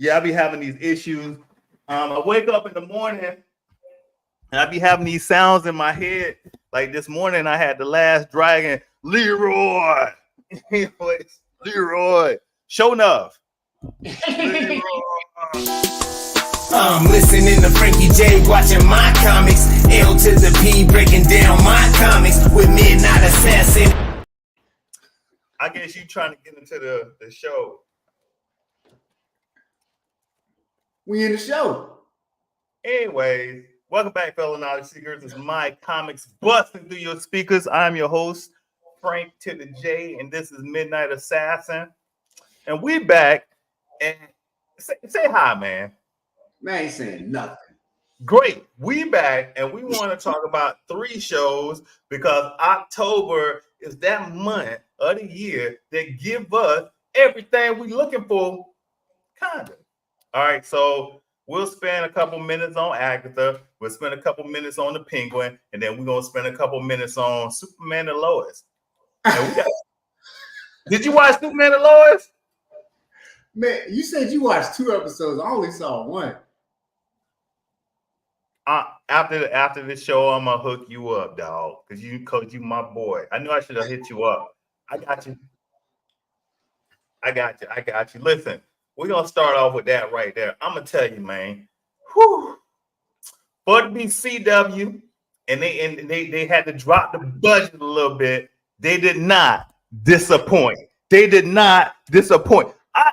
Yeah, I be having these issues. I wake up in the morning and I be having these sounds in my head. Like this morning, I had The Last Dragon, Leroy. Leroy. Show enough. Leroy. I'm listening to Frankie J, watching my comics. L to the P, breaking down my comics with Midnight Assassin. I guess you trying to get into the show. We in the show. Anyways, welcome back, fellow knowledge seekers. It's my comics busting through your speakers. I'm your host, Frank to the J, and this is Midnight Assassin. And we back. And say hi, man. Man, I ain't saying nothing. Great. We back, and we want to talk about 3 shows because October is that month of the year that give us everything we looking for, kind of. All right, so we'll spend a couple minutes on Agatha. We'll spend a couple minutes on the Penguin, and then we're gonna spend a couple minutes on Superman and Lois. And did you watch Superman and Lois? Man, you said you watched 2 episodes. I only saw 1. After the show, I'm gonna hook you up, dog, because you my boy. I knew I should have hit you up. I got you. Listen, we're gonna start off with that right there. I'm gonna tell you, man. Whew. For to be CW, and they had to drop the budget a little bit. They did not disappoint. I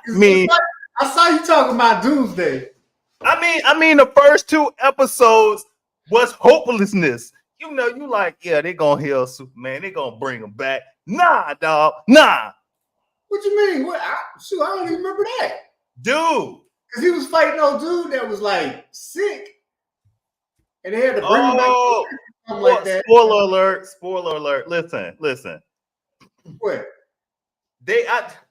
mean, I saw you talking about Doomsday. I mean, the first 2 episodes was hopelessness. You know, you like, yeah, they gonna heal Superman. They gonna bring him back. Nah, dog. Nah. What you mean? I don't even remember that. Dude. Because he was fighting old dude that was like sick. And they had to bring him back. Something like that. Spoiler alert. Listen. What?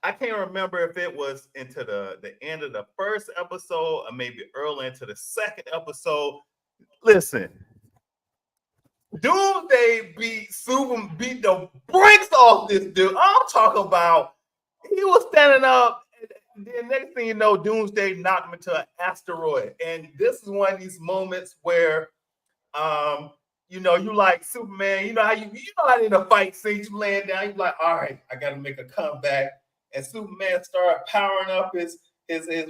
I can't remember if it was into the end of the first episode or maybe early into the second episode. Listen, Doomsday beat the brakes off this dude. I'm talking about he was standing up, and then next thing you know, Doomsday knocked him into an asteroid. And this is one of these moments where you know, you like Superman, you know how in a fight scene, you laying down, you like, all right, I gotta make a comeback. And Superman started powering up his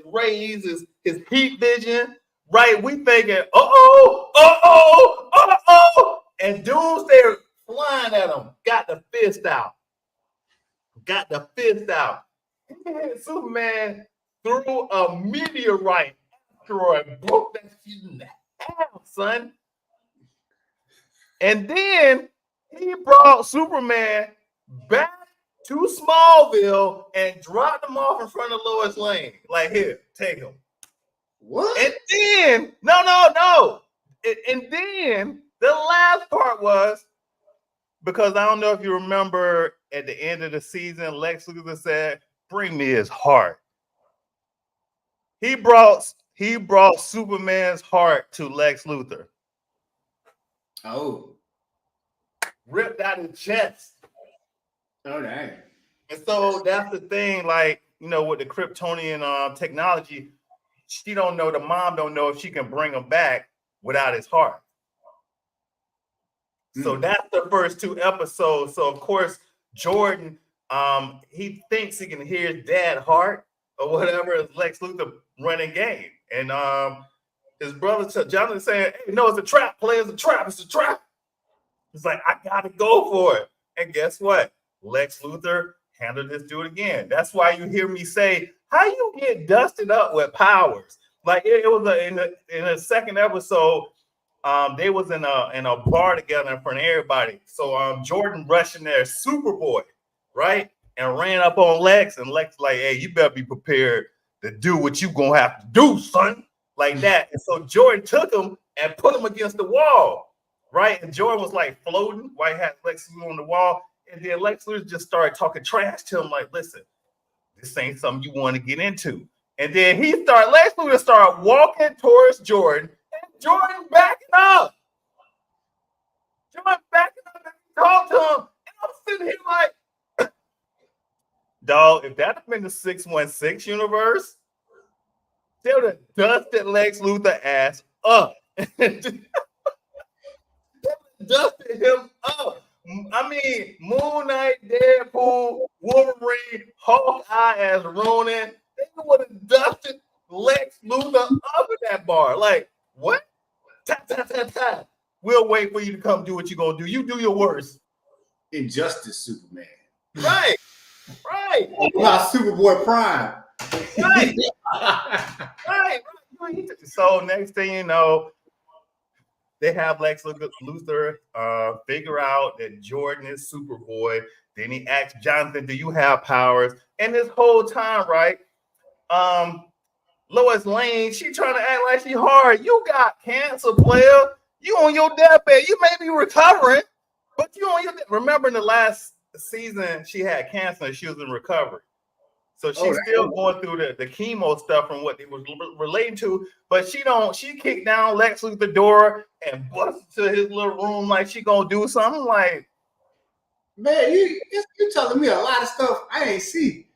rays, his heat vision, right? We thinking, and Doomsday flying at him, got the fist out. Superman threw a meteorite asteroid, broke that shit in half, son. And then he brought Superman back to Smallville and dropped him off in front of Lois Lane. Like, here, take him. What? And then, no. And then the last part was, because I don't know if you remember at the end of the season, Lex Luthor said, bring me his heart. He brought Superman's heart to Lex Luthor. Oh. Ripped out his chest. Oh, dang. And so that's the thing, like, you know, with the Kryptonian technology, the mom don't know if she can bring him back without his heart. So that's the first 2 episodes. So of course, Jordan, he thinks he can hear his dad's heart or whatever as Lex Luthor running game. And his brother Jonathan saying, hey, no, it's a trap, player, it's a trap. He's like, I gotta go for it. And guess what? Lex Luthor handled this dude again. That's why you hear me say, how you get dusted up with powers? Like it was in the second episode, they was in a bar together in front of everybody. So Jordan rushing there, Superboy, right? And ran up on Lex, and Lex like, hey, you better be prepared to do what you gonna have to do, son. Like that. And so Jordan took him and put him against the wall. Right, and Jordan was like floating while he had Lex Luthor on the wall, and then Lex Luthor just started talking trash to him, like, "Listen, this ain't something you want to get into." And then Lex Luthor started walking towards Jordan, and Jordan backing up. And talk to him, and I'm sitting here like, dog, if that had been the 616 universe, They would have dusted Lex Luthor ass up. Dusted him up. I mean, Moon Knight, Deadpool, Wolverine, Hawkeye as Ronin. They would have dusted Lex Luthor up in that bar. Like, what? Ta, ta, ta, ta. We'll wait for you to come do what you're going to do. You do your worst. Injustice Superman. Right. Right. About Superboy Prime. Right. Right. So next thing you know, they have Lex Luthor figure out that Jordan is Superboy. Then he asks Jonathan, do you have powers? And this whole time, right, Lois Lane, she trying to act like she hard. You got cancer, player. You on your deathbed. You may be recovering, but you on your remember in the last season, she had cancer and she was in recovery. So she's still going through the chemo stuff from what they was relating to, but she kicked down Lex Luthor's door and busted to his little room like she gonna do something. Like, man, you telling me a lot of stuff I ain't see.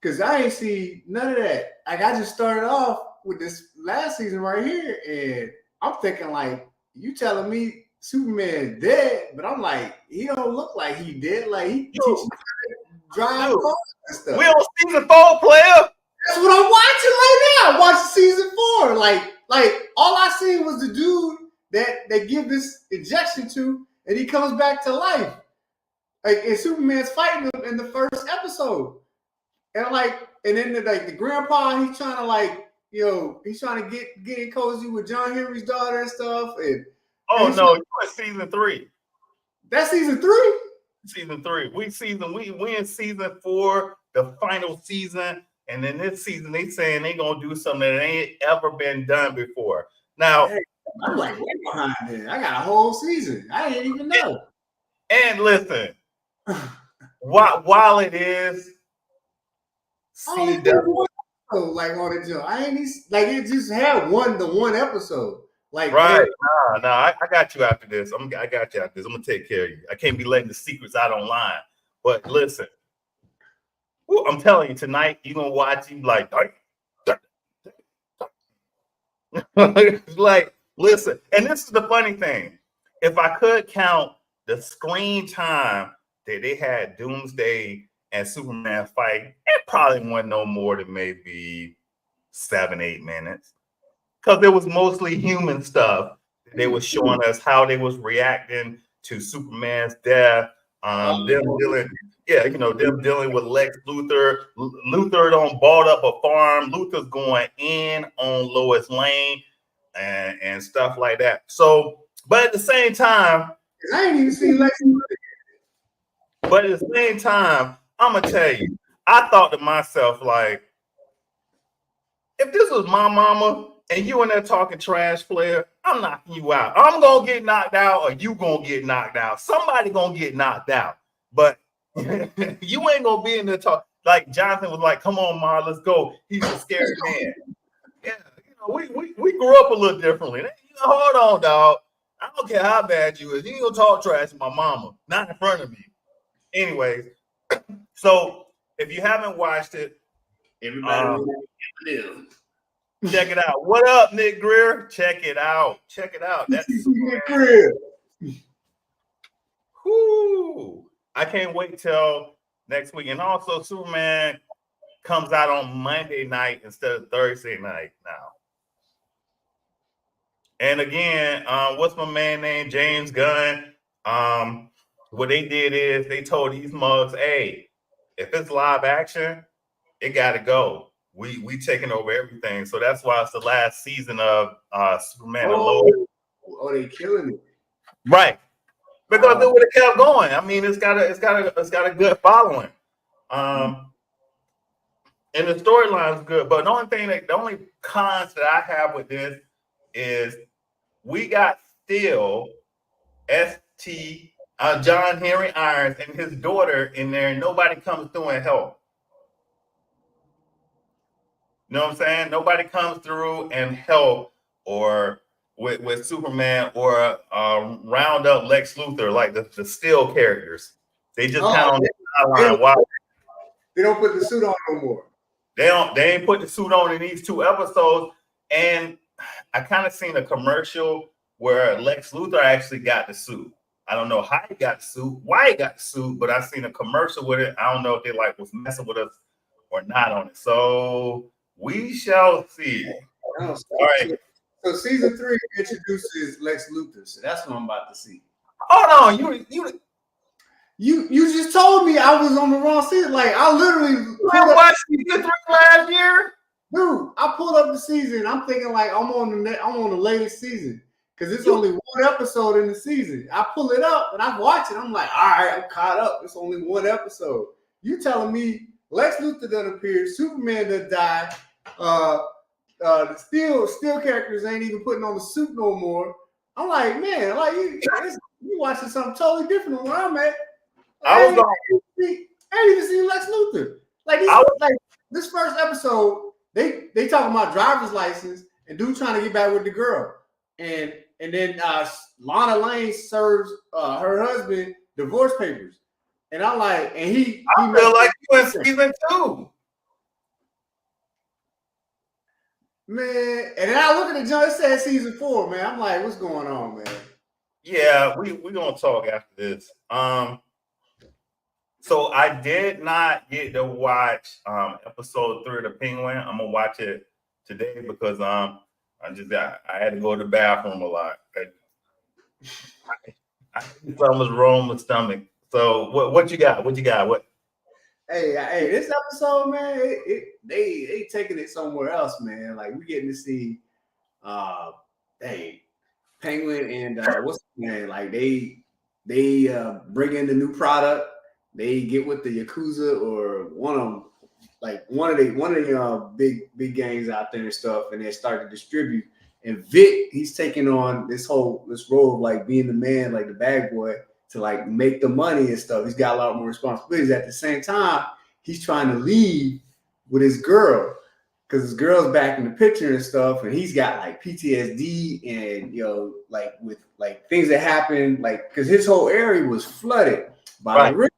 Cause I ain't see none of that. Like I just started off with this last season right here, and I'm thinking like you telling me Superman dead, but I'm like, he don't look like he dead. Like he teaches drive cars and stuff. We on season 4, player. That's what I'm watching right now. I'm watching season 4. Like all I seen was the dude that they give this injection to, and he comes back to life. Like, and Superman's fighting him in the first episode. And then the grandpa, he's trying to he's trying to get in cozy with John Henry's daughter and stuff. And no, you're in season 3. That's season 3? Season 3. We in season 4, the final season, and then this season they saying they gonna do something that ain't ever been done before. Now I'm like, way behind there. I got a whole season. I didn't even know. And listen, while it is CW, like on the joint, I ain't like it just had one episode. Like right, no, I got you after this. I got you after this. I'm gonna take care of you. I can't be letting the secrets out online. But listen, I'm telling you, tonight you're gonna watch. You like, like, listen. And this is the funny thing. If I could count the screen time that they had Doomsday and Superman fight, it probably wasn't no more than maybe 7-8 minutes. Because it was mostly human stuff. They were showing us how they was reacting to Superman's death. Them dealing with Lex Luthor. Luthor bought up a farm. Luthor's going in on Lois Lane and stuff like that. So, but at the same time, I ain't even seen Lex Luthor. But at the same time, I'm gonna tell you, I thought to myself, like, if this was my mama and you in there talking trash, player, I'm knocking you out. I'm gonna get knocked out, or you gonna get knocked out. Somebody gonna get knocked out. But you ain't gonna be in there talk like Jonathan was like, "Come on, Ma, let's go." He's a scary man. Yeah, we grew up a little differently. Hold on, dog. I don't care how bad you is. You ain't gonna talk trash to my mama, not in front of me. Anyways, so if you haven't watched it, everybody check it out. What up, Nick Greer? Check it out. Check it out. That's Nick Greer. Whoo! I can't wait till next week. And also, Superman comes out on Monday night instead of Thursday night now. And again, what's my man named James Gunn? What they did is they told these mugs, "Hey, if it's live action, it got to go. We taking over everything." So that's why it's the last season of Superman and Lois. Oh, they killing it, right? Because it would have kept going. I mean, it's got a good following. And the storyline is good. But the only cons that I have with this is we got still John Henry Irons and his daughter in there, and nobody comes through and help. You know what I'm saying? Nobody comes through and help or with Superman or round up Lex Luthor like the Steel characters. They just kind of on the sideline. They don't put the suit on no more. They ain't put the suit on in these 2 episodes. And I kind of seen a commercial where Lex Luthor actually got the suit. I don't know how he got the suit, why he got the suit, but I seen a commercial with it. I don't know if they like was messing with us or not on it. So we shall see. All right. So season 3 introduces Lex Luthor. So that's what I'm about to see. Hold on, you just told me I was on the wrong season. Like I literally watched season 3 last year. Dude, I pulled up the season. I'm thinking like I'm on the latest season because it's only 1 episode in the season. I pull it up and I watch it. I'm like, all right, I'm caught up. It's only 1 episode. You telling me Lex Luthor done appeared, Superman done died, the steel characters ain't even putting on the suit no more. I'm like, man, like you watching something totally different than where I'm at. I ain't even seen Lex Luthor. Like this first episode. They talking about driver's license and dude trying to get back with the girl, and then Lana Lane serves her husband divorce papers, and I'm like, and he feel like you in season 2, man. And then I look at the joint, it said season 4, man. I'm like, what's going on, man? Yeah, we gonna talk after this. So I did not get to watch episode 3 of The Penguin. I'm gonna watch it today because I had to go to the bathroom a lot. I something was wrong with my stomach. So what you got? What? Hey, this episode, man, they taking it somewhere else, man. Like we getting to see Penguin and what's his name? Like they bring in the new product. They get with the Yakuza or one of the big gangs out there and stuff, and they start to distribute. And Vic, he's taking on this role of like being the man, like the bag boy, to like make the money and stuff. He's got a lot more responsibilities. At the same time, he's trying to leave with his girl because his girl's back in the picture and stuff, and he's got like PTSD and like with like things that happened, like because his whole area was flooded by the river.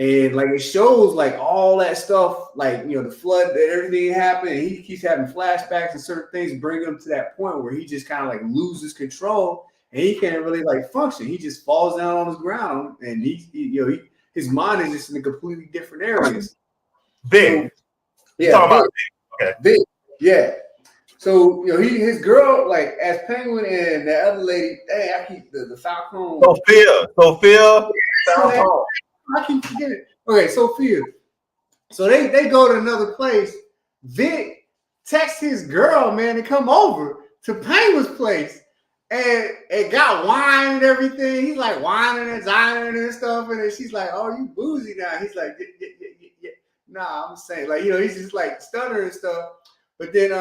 And like it shows like all that stuff, like the flood, that everything happened, and he keeps having flashbacks and certain things bring him to that point where he just kind of like loses control and he can't really like function. He just falls down on his ground and his mind is just in a completely different areas. Big. Yeah. Talking about big. Okay. Big. Yeah. So his girl, like as Penguin and the other lady, I keep the Falcon. Sophia. Falcon. I keep forgetting. Okay, Sophia. So they go to another place. Vic texts his girl, man, to come over to Penguin's place. And it got wine and everything. He's like whining and dining and stuff. And then she's like, oh, you boozy now. He's like, yeah. Nah, I'm saying, like, he's just like stuttering and stuff. But then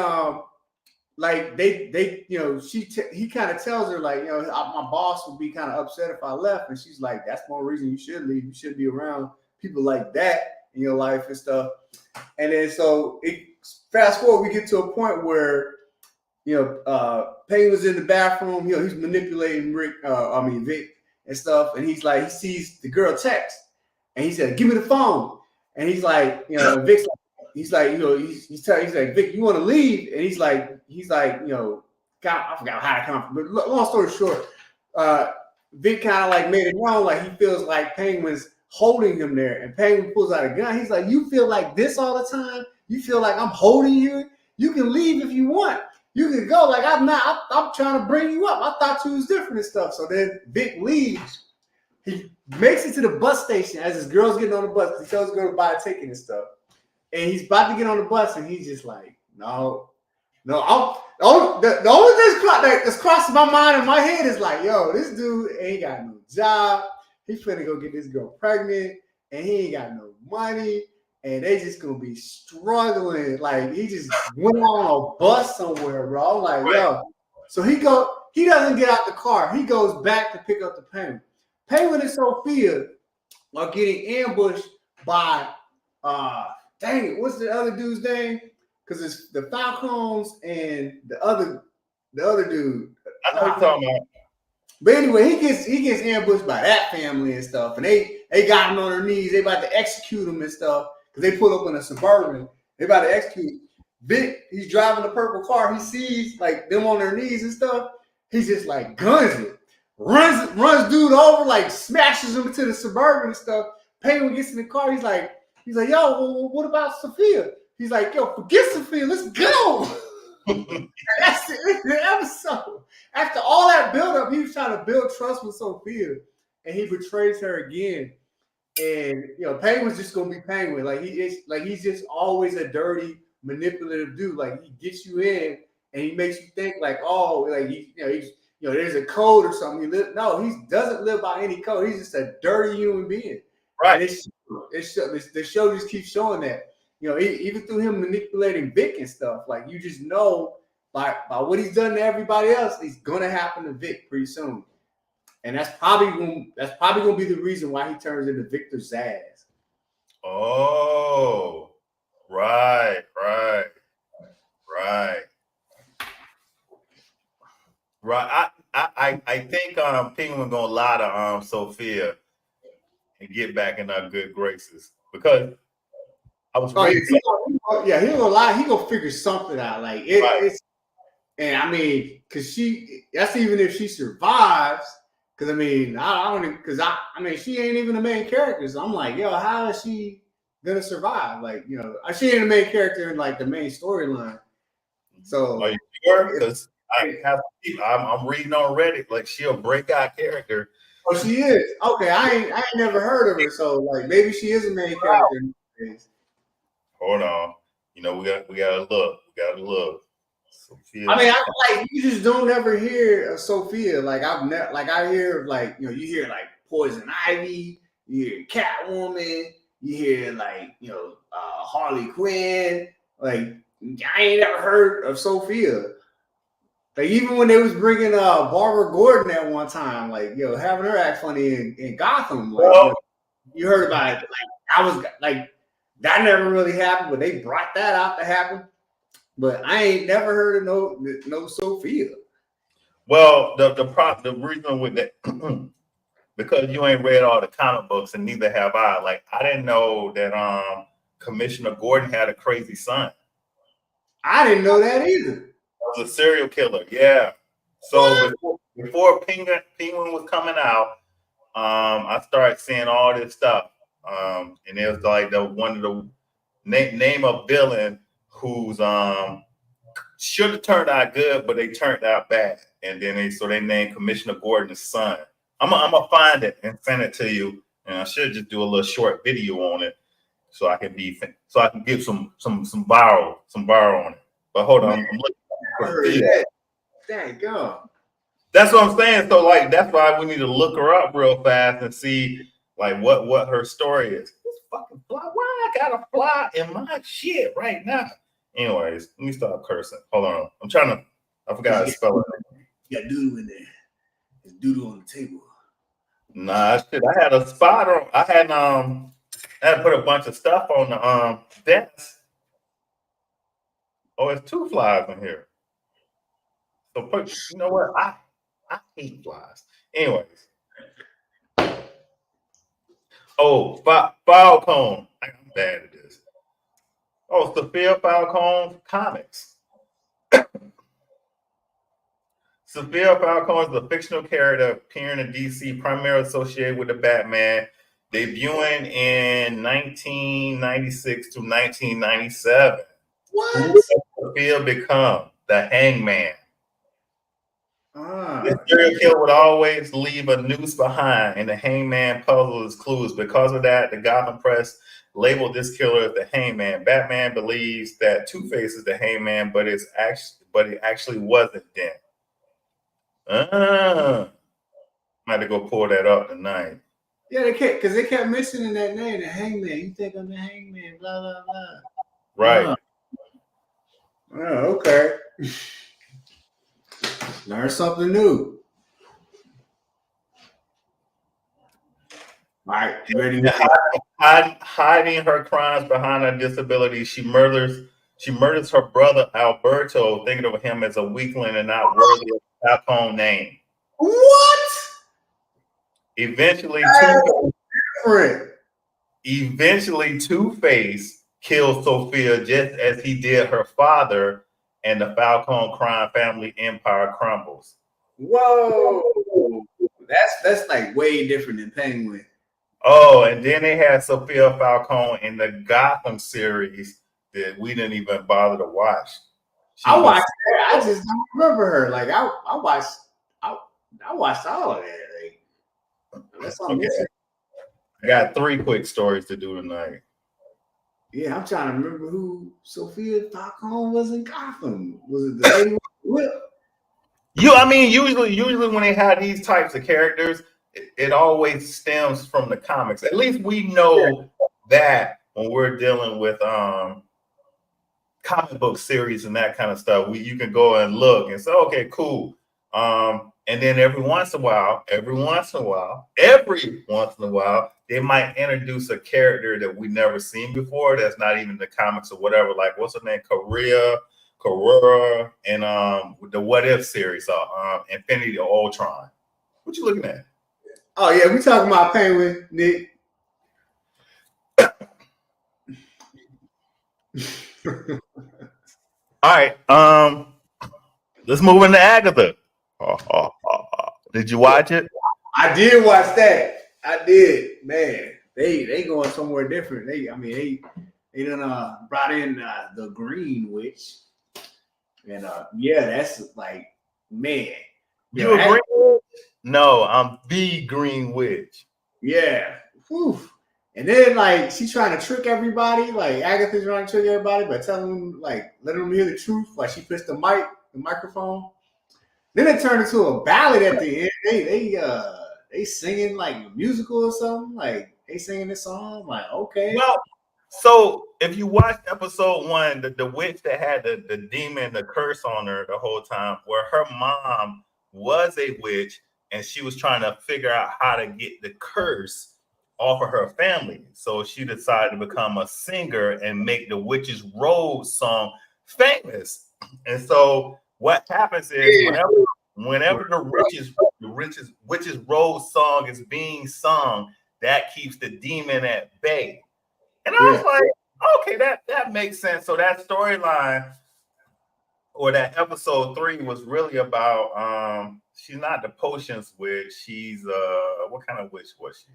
like he kind of tells her like, my boss would be kind of upset if I left, and she's like, that's one reason you should leave. You shouldn't be around people like that in your life and stuff. And then so fast forward, we get to a point where Penguin's in the bathroom. He's manipulating Vic and stuff, and he's like, he sees the girl text, and he said, give me the phone, and he's like, Vic's like. He's like, he's like, Vic, you want to leave? And he's like, I forgot how to come. But long story short, Vic kind of like made it known, like he feels like Penguin's holding him there, and Penguin pulls out a gun. He's like, you feel like this all the time? You feel like I'm holding you? You can leave if you want. You can go. Like I'm not. I'm trying to bring you up. I thought you was different and stuff. So then Vic leaves. He makes it to the bus station as his girl's getting on the bus. He tells the girl to buy a ticket and stuff. And he's about to get on the bus, and he's just like, no. The only thing that's crossing my mind in my head is like, yo, this dude ain't got no job. He's finna go get this girl pregnant, and he ain't got no money, and they just gonna be struggling. Like, he just went on a bus somewhere, bro. I'm like, yo. So he doesn't get out the car. He goes back to pick up the Penguin. Penguin and Sophia are getting ambushed by dang it, what's the other dude's name? Because it's the Falcons and the other dude. I know what you're talking about. But anyway, he gets ambushed by that family and stuff, and they got him on their knees. They about to execute him and stuff because they pull up in a Suburban, They about to execute. Vic, he's driving the purple car. He sees like them on their knees and stuff. He's just like guns it, runs dude over, like smashes him into the Suburban and stuff. Penguin gets in the car. He's like, yo, well, what about Sophia? He's like, yo, forget Sophia. Let's go. And that's the episode. After all that buildup, he was trying to build trust with Sophia, and he betrays her again. And Penguin's just gonna be Penguin. Like he's just always a dirty, manipulative dude. Like he gets you in, and he makes you think like, oh, like he's there's a code or something. He doesn't live by any code. He's just a dirty human being. Right. The show just keeps showing that. Even through him manipulating Vic and stuff, like you just know by what he's done to everybody else, he's gonna happen to Vic pretty soon. And that's probably gonna be the reason why he turns into Victor Zsasz. Oh, right. I think Penguin gonna lie to Sophia and get back in our good graces because I was. He gonna lie. He gonna figure something out. Like it's, and I mean, cause that's even if she survives. Cause I mean, she ain't even the main character. So I'm like, yo, how is she gonna survive? Like, she ain't the main character in like the main storyline. So are you sure? Because I'm reading on Reddit like she a breakout character. Oh, she is. Okay, I ain't never heard of her. So like maybe she is a main character. Hold on. We gotta look. Sophia. I mean, you just don't ever hear of Sophia. Like I hear like you hear like Poison Ivy, you hear Catwoman, you hear like Harley Quinn. Like I ain't never heard of Sophia. Like even when they was bringing Barbara Gordon at one time, like having her act funny in Gotham. Like, you heard about it. Like I was like that never really happened, but they brought that out to happen. But I ain't never heard of no Sophia. Well, the reason with that because you ain't read all the comic books and neither have I. Like I didn't know that Commissioner Gordon had a crazy son. I didn't know that either. Was a serial killer, yeah. So before Penguin was coming out, I started seeing all this stuff, and it was like one of the name a villain who's should have turned out good, but they turned out bad, and then they named Commissioner Gordon's son. I'm gonna find it and send it to you, and I should just do a little short video on it so I can give some viral on it. But hold on, I'm looking. Dang God. That's what I'm saying. So like that's why we need to look her up real fast and see like what her story is. This fucking fly. Why I got a fly in my shit right now? Anyways, let me stop cursing. Hold on. I forgot how to spell it. You got doodle in there. There's doodle on the table. Nah, shit. I had a spot on. I had to put a bunch of stuff on the desk. Oh, it's two flies in here. So you know what? I hate flies. Anyways. Oh, Falcone. I'm bad at this. Oh, Sophia Falcone comics. Sophia Falcone is a fictional character appearing in DC, primarily associated with the Batman, debuting in 1996 to 1997. What? Who does Sophia become? The Hangman. The serial killer would always leave a noose behind, and the Hangman puzzles his clues. Because of that, the Gotham Press labeled this killer as the Hangman. Batman believes that Two-Face is the Hangman, but it actually wasn't then. I had to go pull that up tonight. Yeah, they kept mentioning that name, the Hangman. You think I'm the Hangman? Blah blah blah. Right. Oh, okay. Learn something new. All right, you ready? Hiding her crimes behind her disability, she murders her brother Alberto, thinking of him as a weakling and not worthy of Falcone name. What? Eventually, Two-Face kill Sophia just as he did her father, and the Falcone crime family empire crumbles. Whoa, that's like way different than Penguin. Oh, and then they had Sophia Falcone in the Gotham series that we didn't even bother to watch. I watched that. I just don't remember her. Like I watched all of that. Like, that's all. Okay. I got 3 quick stories to do tonight. Yeah, I'm trying to remember who Sophia Falcone was in Gotham. Was it the lady with the whip? I mean, usually when they have these types of characters, it always stems from the comics. At least we know that when we're dealing with comic book series and that kind of stuff, you can go and look and say, okay, cool. And then every once in a while, they might introduce a character that we never seen before that's not even in the comics or whatever. Like, what's her name? Carrera, and the What If series, Infinity Ultron. What you looking at? Oh yeah, we talking about Penguin, Nick. All right, let's move into Agatha. Did you watch it? I did watch that. I did, man. They going somewhere different. They done brought in the Green Witch, and yeah, that's like, man. You agree? No, I'm the Green Witch. Yeah. Whew. And then like she's trying to trick everybody. Like Agatha's trying to trick everybody by telling them, like, letting them hear the truth. Like she pushed the microphone. Then it turned into a ballad at the end. They singing like a musical or something. Like they singing this song. Like, okay. Well, so if you watch episode 1, the witch that had the demon, the curse on her the whole time, where her mom was a witch and she was trying to figure out how to get the curse off of her family. So she decided to become a singer and make the Witch's Rose song famous. And so what happens is whenever the Witch's Rose song is being sung, that keeps the demon at bay. And I was like, okay, that makes sense. So that storyline, or that episode 3, was really about she's not the potions witch. She's what kind of witch was she?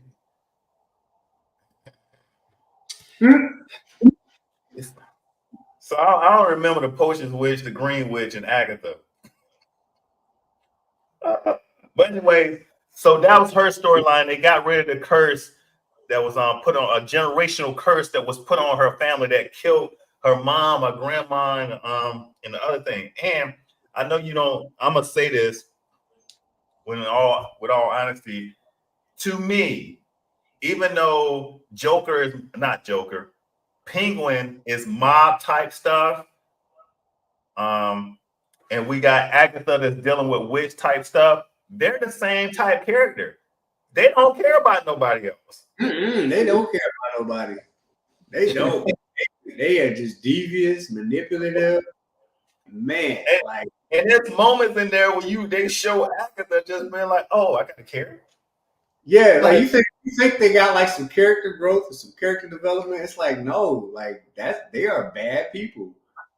So I don't remember the potions witch, the Green Witch, and Agatha. But anyway, so that was her storyline. They got rid of the curse that was put on, a generational curse that was put on her family that killed her mom, her grandma, and the other thing. And I know you don't. I'm gonna say this with all honesty. To me, even though Joker is not Joker, Penguin is mob type stuff. And we got Agatha that's dealing with witch type stuff. They're the same type character. They don't care about nobody else. They don't care about nobody. They don't. They are just devious, manipulative. Man, and there's moments in there where they show Agatha just being like, "Oh, I gotta care." Yeah, like you think they got like some character growth or some character development? It's like, no, like they are bad people.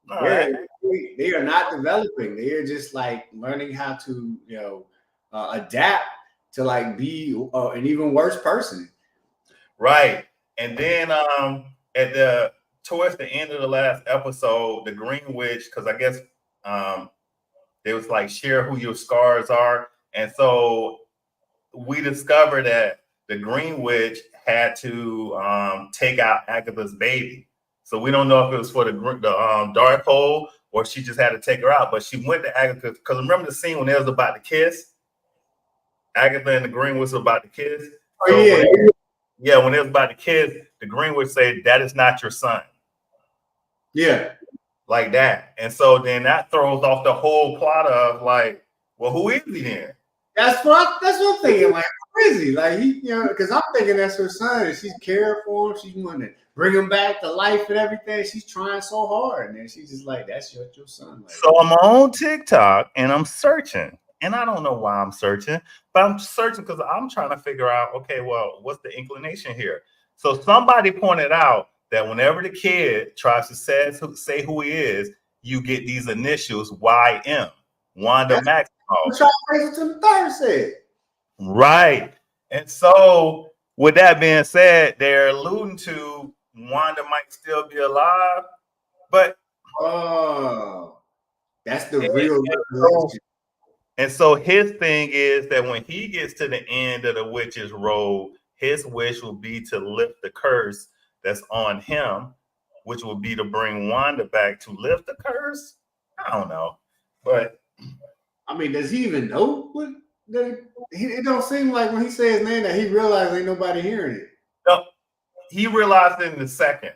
They are not developing. They are just like learning how to adapt to like be an even worse person. Right. And then towards the end of the last episode, the Green Witch, because I guess they was like, share who your scars are. And so we discovered that the Green Witch had to take out Agatha's baby. So we don't know if it was for the Darkhold or she just had to take her out. But she went to Agatha, because remember the scene when they was about to kiss? Agatha and the Green Witch were about to kiss. Oh, yeah. When they was about to kiss, the Green Witch said, "That is not your son." Yeah. Like that. And so then that throws off the whole plot of like, well, who is he then? That's what I'm thinking. Like, crazy. Like, because I'm thinking that's her son and she's caring for him. She's wanting to bring him back to life and everything. She's trying so hard. And then she's just like, that's your son. Like, so I'm on TikTok and I'm searching. And I don't know why I'm searching, but I'm searching because I'm trying to figure out, okay, well, what's the inclination here? So somebody pointed out that whenever the kid tries to say who he is, you get these initials YM, Wanda Maximoff. Charles Hazleton III said. Right. And so, with that being said, they're alluding to Wanda might still be alive, but that's the real. And so his thing is that when he gets to the end of the witch's road, his wish will be to lift the curse that's on him, which will be to bring Wanda back. To lift the curse? I don't know. But I mean, does he even know what? It don't seem like when he says name that he realized ain't nobody hearing it. No, he realized it in the second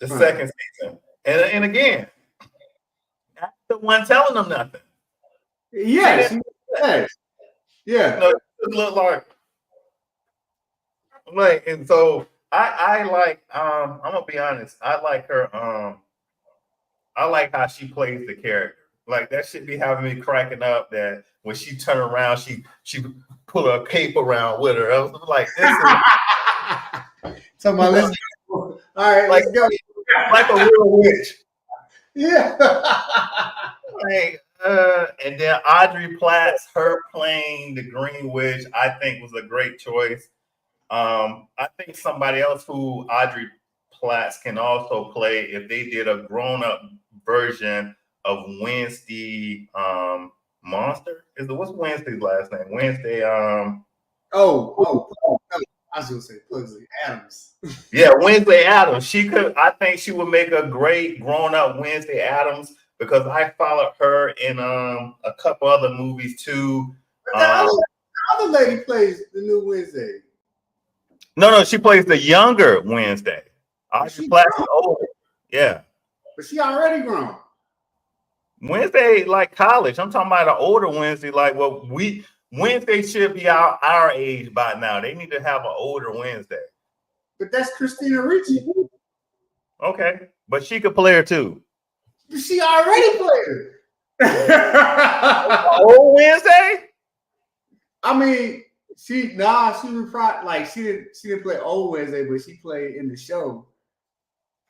season. And again, that's the one telling them nothing. Yes. Yeah. No, it looked like, and so I like, I'm gonna be honest, I like her, I like how she plays the character. Like that should be having me cracking up that when she turned around, she put her cape around with her. I was like, this is so my let's go. All right, like, let's go. Like a real witch. Yeah. Like, and then Audrey Platt's her playing the Green Witch, I think was a great choice. I think somebody else who Audrey Platt can also play if they did a grown-up version of Wednesday Monster. What's Wednesday's last name? Wednesday I was gonna say Pugsley Adams. Yeah, Wednesday Adams. I think she would make a great grown-up Wednesday Adams because I followed her in a couple other movies too. The other lady plays the new Wednesday. No, she plays the younger Wednesday. Audrey Platt's older. Yeah. But she already grown. Wednesday, like college. I'm talking about an older Wednesday. Like, well, Wednesday should be our age by now. They need to have an older Wednesday. But that's Christina Ricci. Okay. But she could play her too. She already played her. Old Wednesday? I mean, she reprised, like she didn't play old Wednesday, but she played in the show.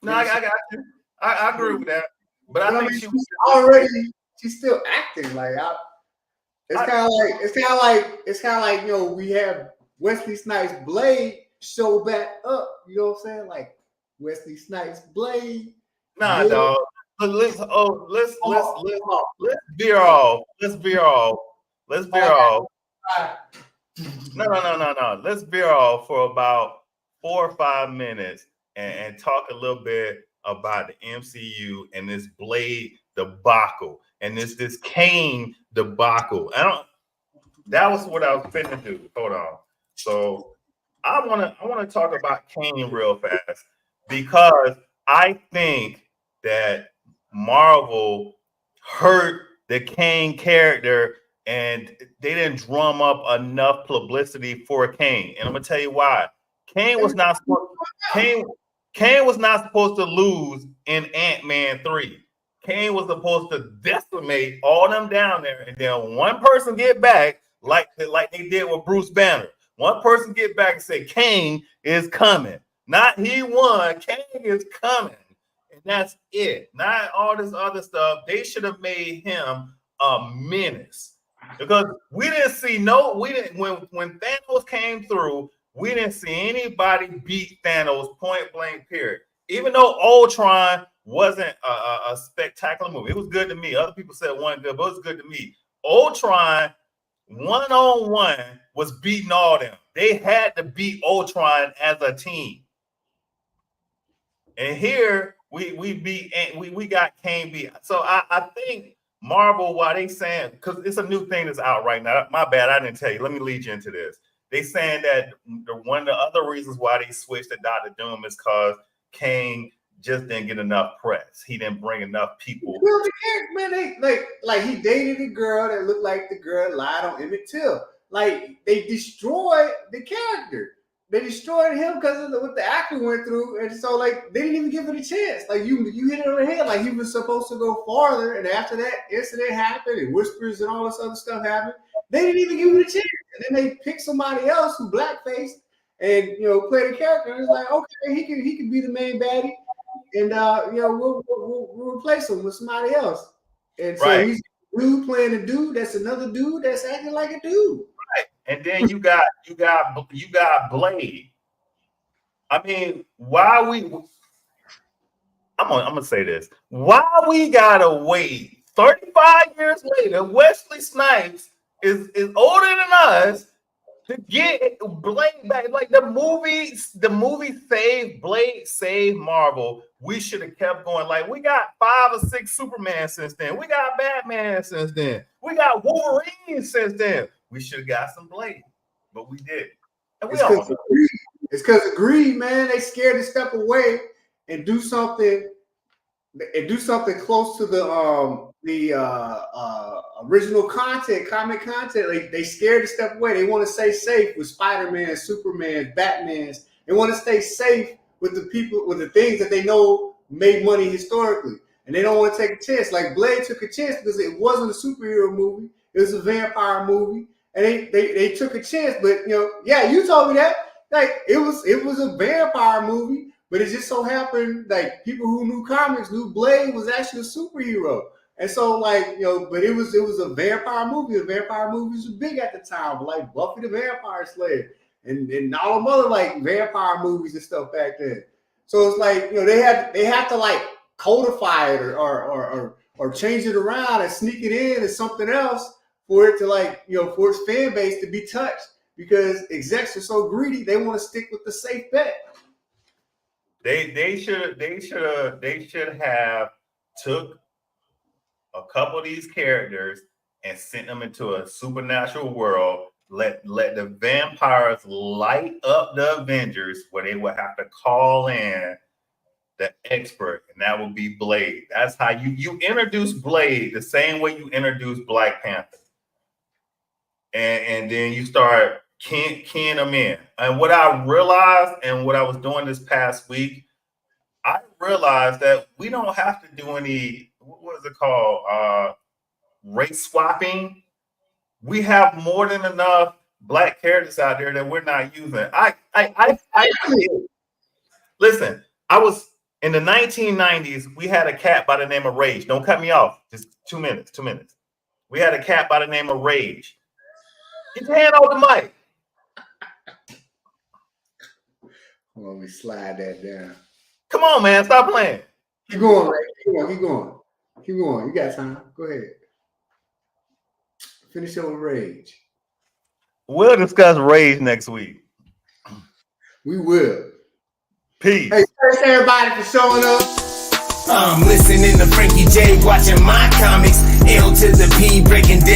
No, I got you. I agree with that. But I think she's still acting like it's kind of like we have Wesley Snipes' Blade show back up. You know what I'm saying? Like Wesley Snipes' Blade. Nah, dog. Let's veer off. Let's veer off. No. Let's veer off for about 4 or 5 minutes and talk a little bit about the MCU and this Blade debacle and this Kane debacle. That was what I was finna do. Hold on. So I wanna talk about Kane real fast because I think that Marvel hurt the Kane character and they didn't drum up enough publicity for Kane. And I'm gonna tell you why. Kane was not supposed to lose in Ant-Man 3. Kane was supposed to decimate all them down there, and then one person get back like they did with Bruce Banner. One person get back and say, Kane is coming. Not he won, Kane is coming. And that's it. Not all this other stuff. They should have made him a menace. Because when Thanos came through, we didn't see anybody beat Thanos point blank period. Even though Ultron wasn't a spectacular movie. It was good to me. Other people said it wasn't good, but it was good to me. Ultron one-on-one was beating all them. They had to beat Ultron as a team. And here we got Kane beat. So I think Marvel, why they saying, because it's a new thing that's out right now. My bad, I didn't tell you. Let me lead you into this. They saying that one of the other reasons why they switched to Dr. Doom is because Kane just didn't get enough press. He didn't bring enough people. Well, man, like he dated a girl that looked like the girl lied on Emmett Till. Like they destroyed the character. They destroyed him because of what the actor went through, and so like they didn't even give it a chance. Like you hit it on the head. Like he was supposed to go farther, and after that incident happened, and whispers and all this other stuff happened, they didn't even give it a chance. And then they picked somebody else who blackface, and play the character. And it's like, okay, he can be the main baddie, and we'll replace him with somebody else. And so he's a dude playing a dude. That's another dude that's acting like a dude. Right. And then you got Blade. I mean, I'm gonna say this. Why we gotta wait 35 years later? Wesley Snipes is older than us to get Blade back. Like the movie saved Blade, saved Marvel. We should have kept going. Like we got 5 or 6 Superman since then. We got Batman since then. We got Wolverine since then. We should have got some Blade, but we did. And it's because of greed, man. They scared to step away and do something close to the original content, comic content. Like they scared to step away. They want to stay safe with Spider-Man, Superman, Batman's. They want to stay safe with the people, with the things that they know made money historically, and they don't want to take a chance. Like Blade took a chance because it wasn't a superhero movie; it was a vampire movie, and they took a chance. But you told me that it was a vampire movie. But it just so happened, like people who knew comics knew Blade was actually a superhero, and so but it was a vampire movie. The vampire movies were big at the time, like Buffy the Vampire Slayer, and all them other like vampire movies and stuff back then. So it's like they have to like codify it or change it around and sneak it in as something else for it to for its fan base to be touched, because execs are so greedy they want to stick with the safe bet. They should have took a couple of these characters and sent them into a supernatural world. Let the vampires light up the Avengers, where they would have to call in the expert, and that would be Blade. That's how you introduce Blade the same way you introduce Black Panther, and then you start keying them in. And what I realized, and what I was doing this past week, I realized that we don't have to do any, what is it called, race swapping. We have more than enough Black characters out there that we're not using. Listen, I was in the 1990s. We had a cat by the name of Rage. Don't cut me off. Just 2 minutes. We had a cat by the name of Rage. Get your hand off the mic. Let me slide that down. Come on, man. Stop playing. Keep going, Ray. Keep going. You got time. Go ahead. Finish your Rage. We'll discuss Rage next week. We will. Peace. Hey, thanks everybody for showing up. I'm listening to Frankie J, watching my comics. L to the P, breaking down.